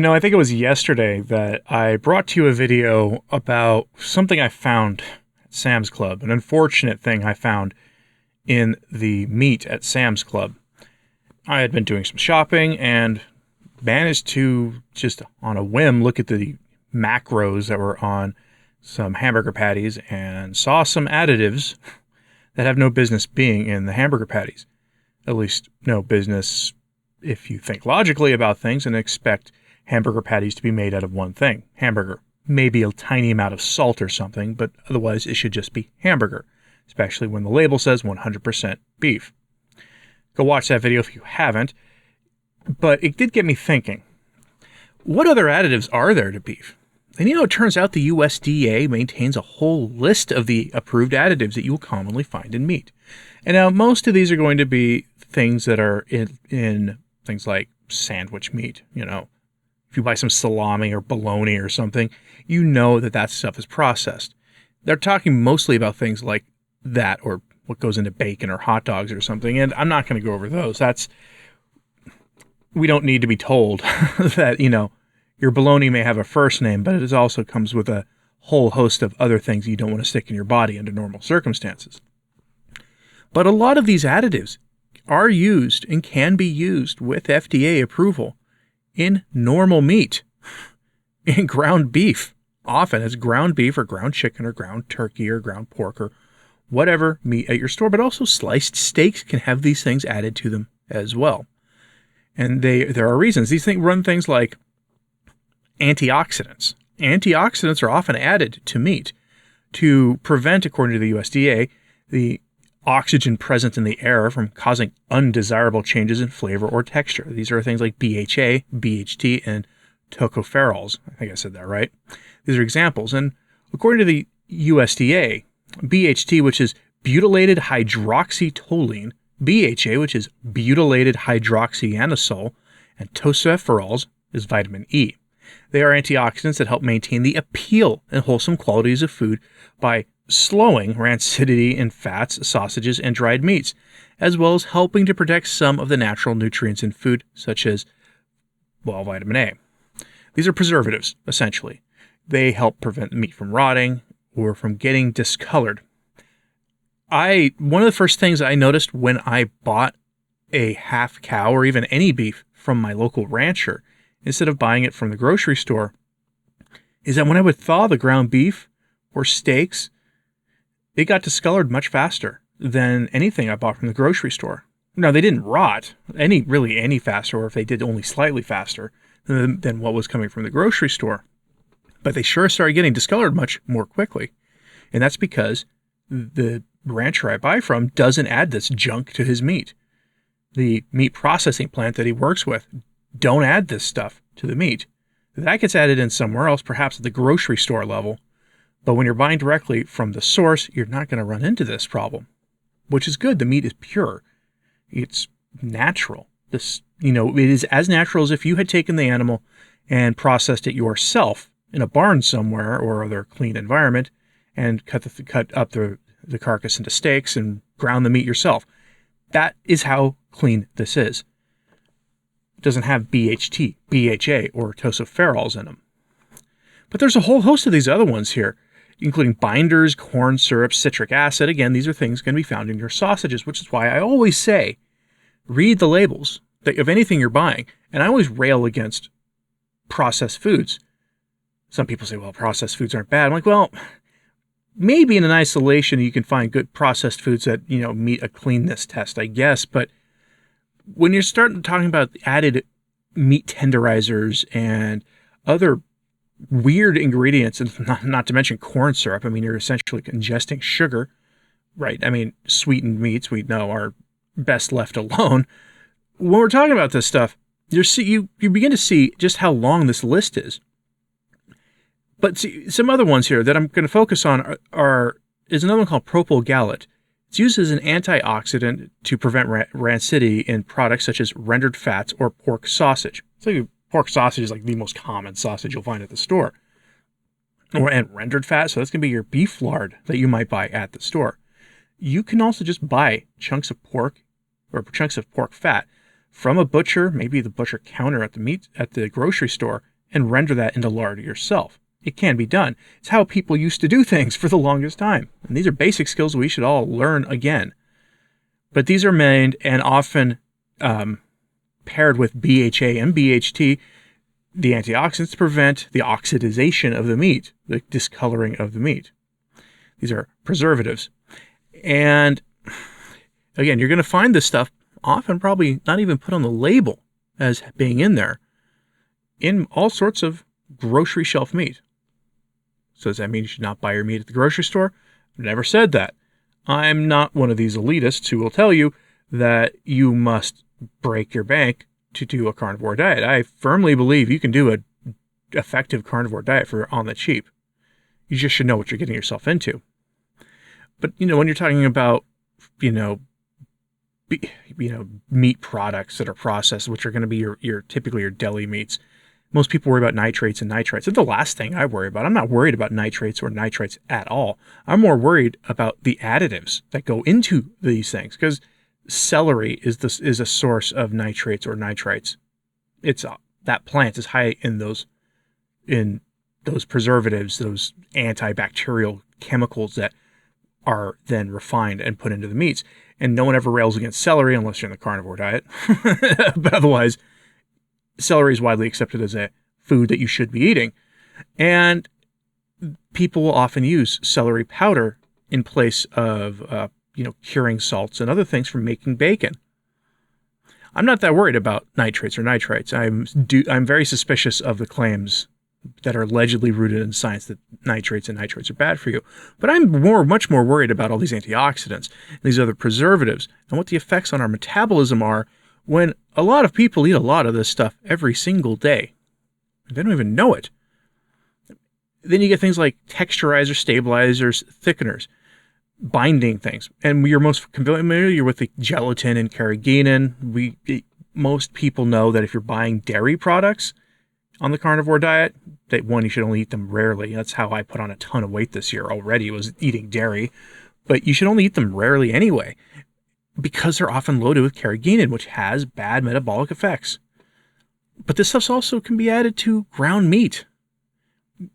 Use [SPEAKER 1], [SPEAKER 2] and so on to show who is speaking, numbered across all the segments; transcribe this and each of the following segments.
[SPEAKER 1] I think it was yesterday that I brought to you a video about something I found at Sam's Club, an unfortunate thing I found in the meat at Sam's Club. I had been doing some shopping and managed to, just on a whim, look at the macros that were on some hamburger patties and saw some additives that have no business being in the hamburger patties. At least no business if you think logically about things and expect hamburger patties to be made out of one thing, hamburger. Maybe a tiny amount of salt or something, but otherwise it should just be hamburger, especially when the label says 100% beef. Go watch that video if you haven't, but it did get me thinking. What other additives are there to beef? And it turns out the USDA maintains a whole list of the approved additives that you will commonly find in meat. And now most of these are going to be things that are in things like sandwich meat. If you buy some salami or bologna or something, you know that stuff is processed. They're talking mostly about things like that, or what goes into bacon or hot dogs or something, and I'm not going to go over those. We don't need to be told that, your bologna may have a first name, but it also comes with a whole host of other things you don't want to stick in your body under normal circumstances. But a lot of these additives are used and can be used with FDA approval in normal meat, in ground beef. Often it's ground beef or ground chicken or ground turkey or ground pork or whatever meat at your store, but also sliced steaks can have these things added to them as well. And there are reasons. These things run things like antioxidants. Antioxidants are often added to meat to prevent, according to the USDA, the oxygen present in the air from causing undesirable changes in flavor or texture. These are things like BHA, BHT, and tocopherols. I think I said that right. These are examples. And according to the USDA, BHT, which is butylated hydroxytoluene, BHA, which is butylated hydroxyanisole, and tocopherols is vitamin E. They are antioxidants that help maintain the appeal and wholesome qualities of food by slowing rancidity in fats, sausages, and dried meats, as well as helping to protect some of the natural nutrients in food, such as, vitamin A. These are preservatives, essentially. They help prevent meat from rotting or from getting discolored. One of the first things I noticed when I bought a half cow or even any beef from my local rancher, instead of buying it from the grocery store, is that when I would thaw the ground beef or steaks, it got discolored much faster than anything I bought from the grocery store. Now, they didn't rot any faster, or if they did, only slightly faster than what was coming from the grocery store. But they sure started getting discolored much more quickly. And that's because the rancher I buy from doesn't add this junk to his meat. The meat processing plant that he works with don't add this stuff to the meat. That gets added in somewhere else, perhaps at the grocery store level. But when you're buying directly from the source, you're not going to run into this problem, which is good. The meat is pure. It's natural. It is as natural as if you had taken the animal and processed it yourself in a barn somewhere or other clean environment and cut up the carcass into steaks and ground the meat yourself. That is how clean this is. It doesn't have BHT, BHA, or tocopherols in them. But there's a whole host of these other ones here, including binders, corn syrup, citric acid. Again, these are things going to be found in your sausages, which is why I always say, read the labels of anything you're buying. And I always rail against processed foods. Some people say, processed foods aren't bad. I'm like, maybe in an isolation you can find good processed foods that, meet a cleanness test, I guess. But when you're starting talking about added meat tenderizers and other weird ingredients, and not to mention corn syrup, you're essentially ingesting sugar, right? Sweetened meats we know are best left alone. When we're talking about this stuff, you begin to see just how long this list is. But see, some other ones here that I'm going to focus on is another one called propyl gallate. It's used as an antioxidant to prevent rancidity in products such as rendered fats or pork sausage. So pork sausage is like the most common sausage you'll find at the store. And rendered fat, so that's going to be your beef lard that you might buy at the store. You can also just buy chunks of pork or chunks of pork fat from a butcher, maybe the butcher counter at the grocery store, and render that into lard yourself. It can be done. It's how people used to do things for the longest time. And these are basic skills we should all learn again. But these are made and often paired with BHA and BHT, the antioxidants, to prevent the oxidization of the meat, the discoloring of the meat. These are preservatives. And again, you're going to find this stuff often probably not even put on the label as being in there in all sorts of grocery shelf meat. So does that mean you should not buy your meat at the grocery store? I've never said that. I'm not one of these elitists who will tell you that you must break your bank to do a carnivore diet. I firmly believe you can do an effective carnivore diet for on the cheap. You just should know what you're getting yourself into. But, when you're talking about, meat products that are processed, which are going to be your typically your deli meats, most people worry about nitrates and nitrites. It's the last thing I worry about. I'm not worried about nitrates or nitrites at all. I'm more worried about the additives that go into these things, because celery is a source of nitrates or nitrites. That plant is high in those preservatives, those antibacterial chemicals that are then refined and put into the meats. And no one ever rails against celery unless you're in the carnivore diet. But otherwise, celery is widely accepted as a food that you should be eating. And people will often use celery powder in place of, curing salts and other things for making bacon. I'm not that worried about nitrates or nitrites. I'm very suspicious of the claims that are allegedly rooted in science that nitrates and nitrites are bad for you. But I'm much more worried about all these antioxidants and these other preservatives and what the effects on our metabolism are when a lot of people eat a lot of this stuff every single day. They don't even know it. Then you get things like texturizers, stabilizers, thickeners, binding things. And you're most familiar with the gelatin and carrageenan. Most people know that if you're buying dairy products on the carnivore diet, that one, you should only eat them rarely. That's how I put on a ton of weight this year already, was eating dairy. But you should only eat them rarely anyway, because they're often loaded with carrageenan, which has bad metabolic effects. But this stuff also can be added to ground meat.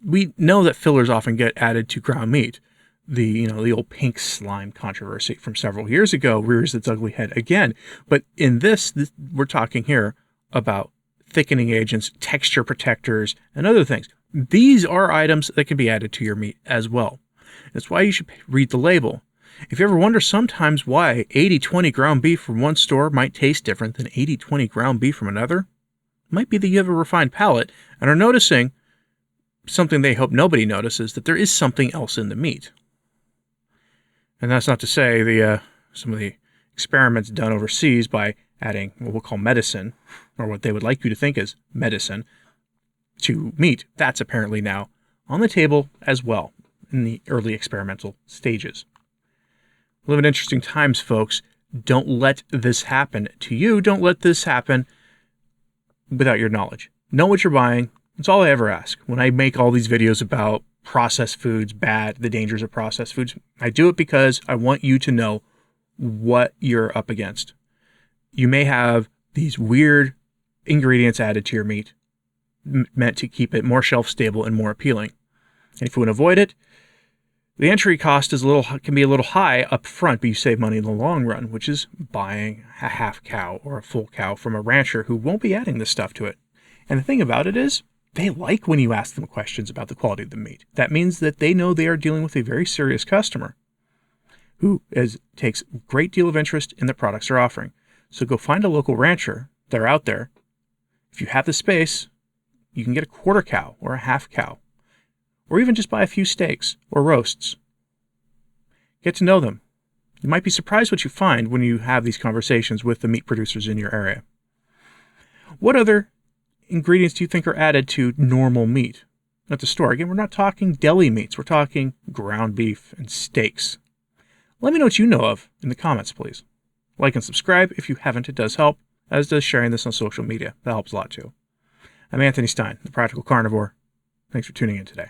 [SPEAKER 1] We know that fillers often get added to ground meat. The old pink slime controversy from several years ago rears its ugly head again. But in this we're talking here about thickening agents, texture protectors, and other things. These are items that can be added to your meat as well. That's why you should read the label. If you ever wonder sometimes why 80/20 ground beef from one store might taste different than 80/20 ground beef from another, it might be that you have a refined palate and are noticing something they hope nobody notices, that there is something else in the meat. And that's not to say some of the experiments done overseas by adding what we'll call medicine, or what they would like you to think is medicine, to meat. That's apparently now on the table as well in the early experimental stages. We live in interesting times, folks. Don't let this happen to you. Don't let this happen without your knowledge. Know what you're buying. That's all I ever ask. When I make all these videos about processed foods, the dangers of processed foods, I do it because I want you to know what you're up against. You may have these weird ingredients added to your meat meant to keep it more shelf stable and more appealing. And if you want to avoid it, the entry cost can be a little high up front, but you save money in the long run, which is buying a half cow or a full cow from a rancher who won't be adding this stuff to it. And the thing about it is, they like when you ask them questions about the quality of the meat. That means that they know they are dealing with a very serious customer who takes a great deal of interest in the products they're offering. So go find a local rancher. They're out there. If you have the space, you can get a quarter cow or a half cow, or even just buy a few steaks or roasts. Get to know them. You might be surprised what you find when you have these conversations with the meat producers in your area. What other ingredients do you think are added to normal meat at the store? Again, we're not talking deli meats. We're talking ground beef and steaks. Let me know what you know of in the comments, please. Like and subscribe if you haven't. It does help, as does sharing this on social media. That helps a lot too. I'm Anthony Stine, the Practical Carnivore. Thanks for tuning in today.